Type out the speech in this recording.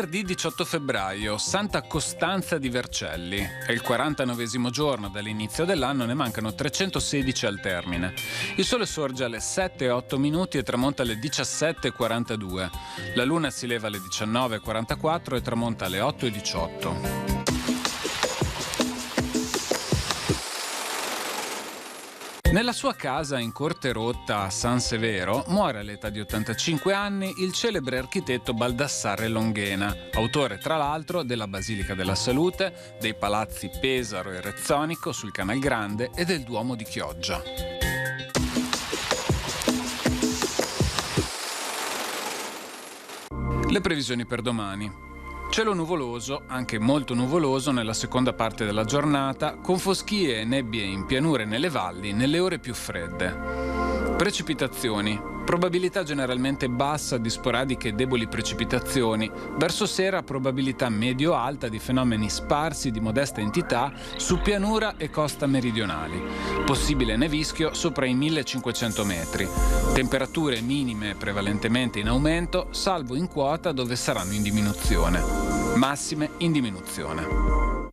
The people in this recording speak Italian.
Venerdì 18 febbraio, Santa Costanza di Vercelli. È il 49esimo giorno dall'inizio dell'anno, ne mancano 316 al termine. Il sole sorge alle 7:08 e tramonta alle 17:42. La luna si leva alle 19:44 e tramonta alle 8:18. Nella sua casa in Corte Rotta a San Severo muore all'età di 85 anni il celebre architetto Baldassarre Longhena, autore tra l'altro della Basilica della Salute, dei palazzi Pesaro e Rezzonico sul Canal Grande e del Duomo di Chioggia. Le previsioni per domani. Cielo nuvoloso, anche molto nuvoloso nella seconda parte della giornata, con foschie e nebbie in pianure e nelle valli nelle ore più fredde. Precipitazioni. Probabilità generalmente bassa di sporadiche e deboli precipitazioni. Verso sera probabilità medio-alta di fenomeni sparsi di modesta entità su pianura e costa meridionali. Possibile nevischio sopra i 1500 metri. Temperature minime prevalentemente in aumento, salvo in quota dove saranno in diminuzione. Massime in diminuzione.